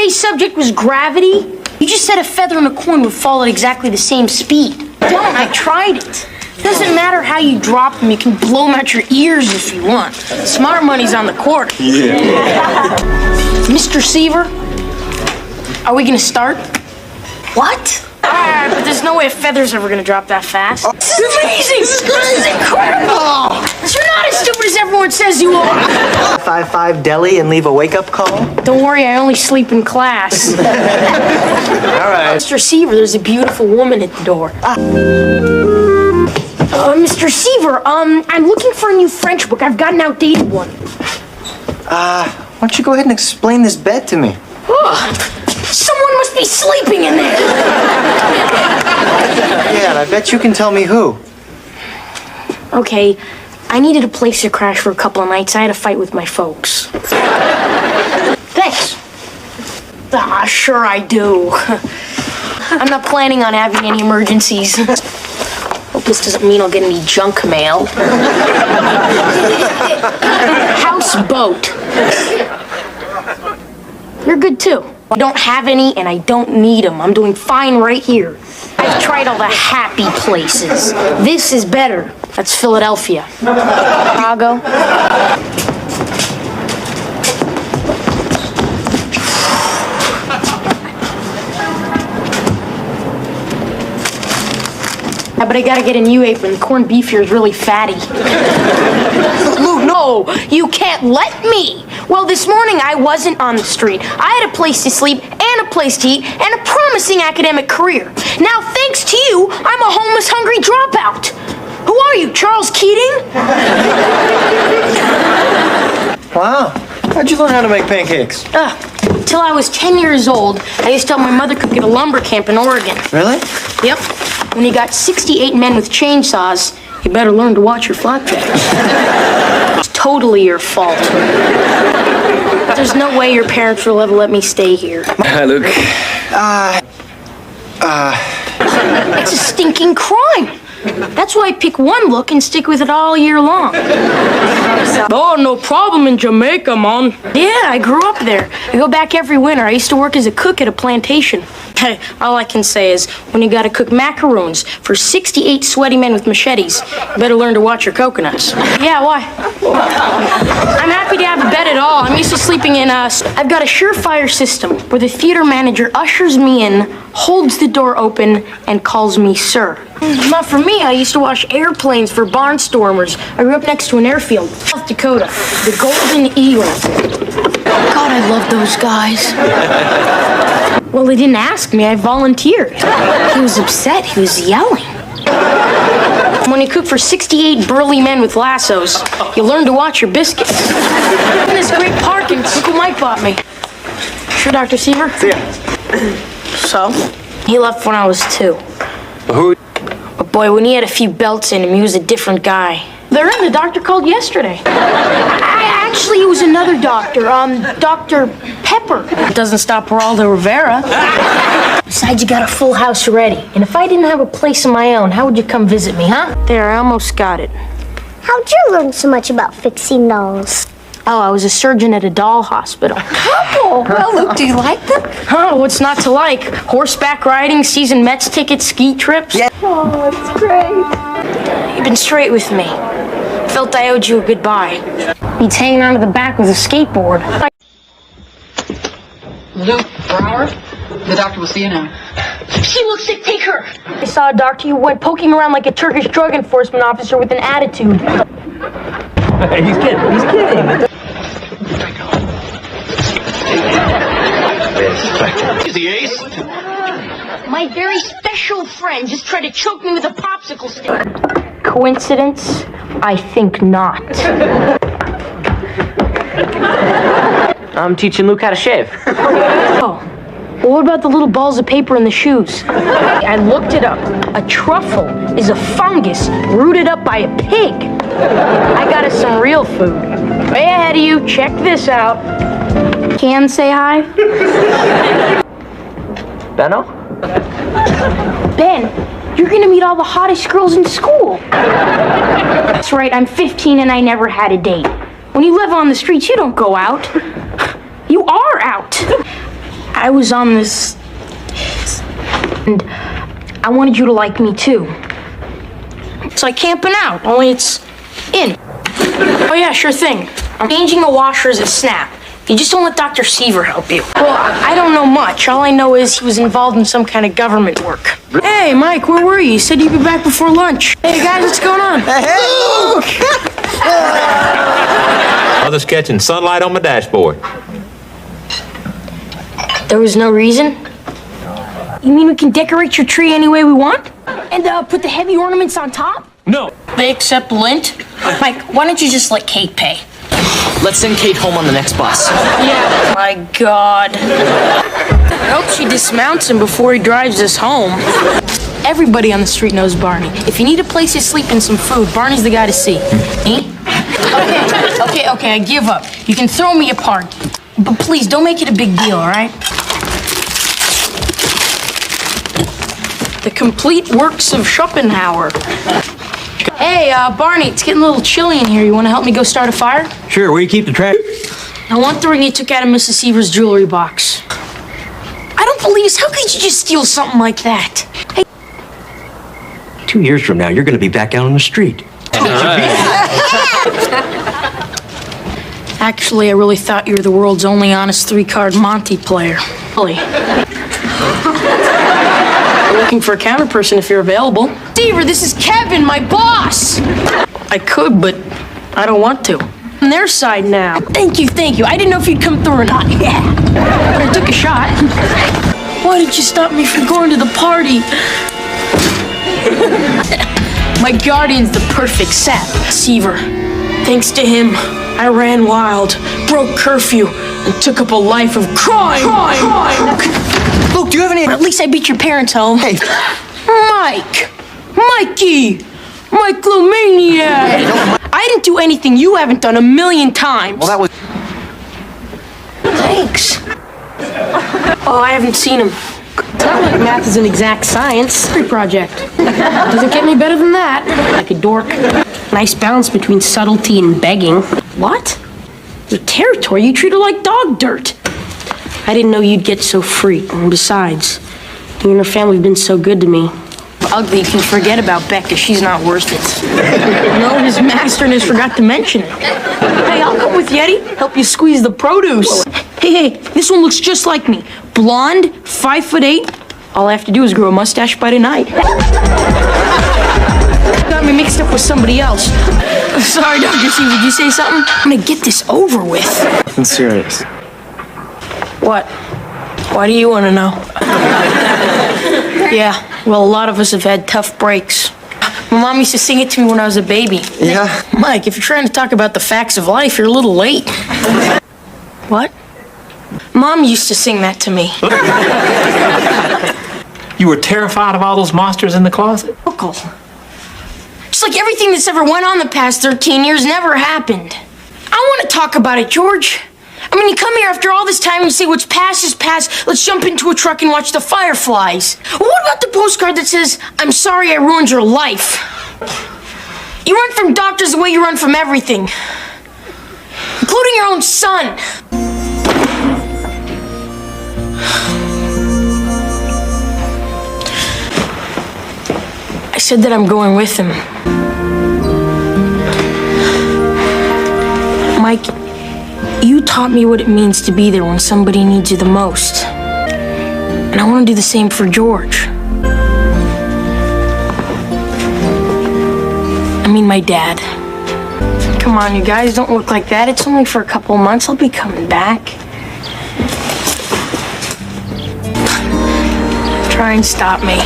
today's subject was gravity, you just said a feather in a coin would fall at exactly the same speed. Don't. I tried it. It doesn't matter how you drop them. You can blow them out your ears if you want. Smart money's on the quarter. Yeah. Mr. Seaver, are we gonna start? What? Alright, but there's no way a feather's ever gonna drop that fast. Oh, This is amazing! This is incredible! You're not as stupid as everyone says you are! 555 deli and leave a wake-up call? Don't worry, I only sleep in class. Alright. Mr. Seaver, there's a beautiful woman at the door. Mr. Seaver, I'm looking for a new French book. I've got an outdated one. Why don't you go ahead and explain this bed to me? Someone must be sleeping in there. Yeah, and I bet you can tell me who. Okay, I needed a place to crash for a couple of nights. I had a fight with my folks. Thanks. Sure I do. I'm not planning on having any emergencies. Hope this doesn't mean I'll get any junk mail. Houseboat. You're good too. I don't have any and I don't need them. I'm doing fine right here. I've tried all the happy places. This is better. That's Philadelphia. Chicago. But I gotta get a new apron. The corned beef here is really fatty. Lou, no, you can't let me. Well, this morning I wasn't on the street. I had a place to sleep and a place to eat and a promising academic career. Now, thanks to you, I'm a homeless, hungry dropout. Who are you, Charles Keating? Wow. How'd you learn how to make pancakes? Till I was 10 years old, I used to help my mother cook at a lumber camp in Oregon. Really? Yep. When you got 68 men with chainsaws, you better learn to watch your flapjacks. It's totally your fault. There's no way your parents will ever let me stay here. Hi, Luke. It's a stinking crime. That's why I pick one look and stick with it all year long. Oh, no problem in Jamaica, Mom. Yeah, I grew up there. I go back every winter. I used to work as a cook at a plantation. All I can say is, when you gotta cook macaroons for 68 sweaty men with machetes, you better learn to watch your coconuts. Yeah, why? I'm happy to have a bed at all. I'm used to sleeping in I've got a surefire system where the theater manager ushers me in, holds the door open, and calls me sir. Not for me. I used to wash airplanes for barnstormers. I grew up next to an airfield, South Dakota, the Golden Eagle. God, I love those guys. Well, they didn't ask me. I volunteered. He was upset. He was yelling. When you cook for 68 burly men with lassos, you learn to watch your biscuits. In this great park, and look what Mike bought me. Sure, Dr. Seaver? See ya. So? He left when I was 2. Who? But boy, when he had a few belts in him, he was a different guy. They're in. The doctor called yesterday. Actually, it was another doctor, Dr. Pepper. It doesn't stop Geraldo Rivera. Besides, you got a full house already. And if I didn't have a place of my own, how would you come visit me, huh? There, I almost got it. How'd you learn so much about fixing dolls? Oh, I was a surgeon at a doll hospital. Oh, well, Luke, do you like them? Oh, what's not to like? Horseback riding, season Mets tickets, ski trips. Yeah. Oh, that's great. You've been straight with me. Felt I owed you a goodbye. He's hanging onto the back with a skateboard. Luke Brower, the doctor will see you now. She looks sick, take her. I saw a doctor who went poking around like a Turkish drug enforcement officer with an attitude. He's kidding. He's kidding. Is he ace? My very special friend just tried to choke me with a popsicle stick. Coincidence? I think not. I'm teaching Luke how to shave. Oh, well, what about the little balls of paper in the shoes? I looked it up. A truffle is a fungus rooted up by a pig. I got us some real food. Way ahead of you, check this out. Can say hi? Benno? Ben, you're gonna meet all the hottest girls in school. That's right, I'm 15 and I never had a date. When you live on the streets, you don't go out. You are out. I was on this, and I wanted you to like me too. It's like camping out, only it's in. Oh yeah, sure thing. I'm changing the washers at Snap. You just don't let Dr. Seaver help you. Well, I don't know much. All I know is he was involved in some kind of government work. Hey, Mike, where were you? You said you'd be back before lunch. Hey, guys, what's going on? Mother's catching sunlight on my dashboard. There was no reason? You mean we can decorate your tree any way we want? And put the heavy ornaments on top? No. They accept lint? Mike, why don't you just let Kate pay? Let's send Kate home on the next bus. Yeah. My God. I hope she dismounts him before he drives us home. Everybody on the street knows Barney. If you need a place to sleep and some food, Barney's the guy to see. Okay, I give up. You can throw me a party. But please, don't make it a big deal, all right? The complete works of Schopenhauer. Hey, Barney, it's getting a little chilly in here. You want to help me go start a fire? Sure, where you keep the trash? I want the ring you took out of Mrs. Seaver's jewelry box. I don't believe this. How could you just steal something like that? Hey. 2 years from now, you're going to be back out on the street. Actually, I really thought you were the world's only honest 3-card Monty player. Really. Looking for a counter person if you're available. Seaver, this is Kevin, my boss. I could, but I don't want to. On their side now. Thank you. I didn't know if you'd come through or not. Yeah. But I took a shot. Why did you stop me from going to the party? My guardian's the perfect sap. Seaver. Thanks to him, I ran wild, broke curfew, and took up a life of crime. Luke, do you have any... At least I beat your parents home. Hey. Mikey, Myclomaniac. I didn't do anything you haven't done 1,000,000 times. Well, that was... Thanks. Oh, I haven't seen him. It's not like math is an exact science. Free project. Doesn't get any better than that. Like a dork. Nice balance between subtlety and begging. What? Your territory you treat her like dog dirt. I didn't know you'd get so free. And besides, you and her family have been so good to me. Ugly, you can forget about Becca. She's not worth it. No, his masterness forgot to mention it. Hey, I'll come with Yeti. Help you squeeze the produce. Hey, this one looks just like me. Blonde, 5'8". All I have to do is grow a mustache by tonight. Got me mixed up with somebody else. Sorry, Dr. C, did you say something? I'm gonna get this over with. I'm serious. What? Why do you want to know? Yeah, well, a lot of us have had tough breaks. My mom used to sing it to me when I was a baby. Yeah? Mike, if you're trying to talk about the facts of life, you're a little late. What? Mom used to sing that to me. You were terrified of all those monsters in the closet? Uncle. Just like everything that's ever went on the past 13 years never happened. I want to talk about it, George. I mean, you come here after all this time and you say what's past is past. Let's jump into a truck and watch the fireflies. Well, what about the postcard that says, I'm sorry I ruined your life? You run from doctors the way you run from everything, including your own son. I said that I'm going with him. Mike, you taught me what it means to be there when somebody needs you the most. And I want to do the same for George. I mean, my dad. Come on, you guys, don't look like that. It's only for a couple months. I'll be coming back. Try and stop me.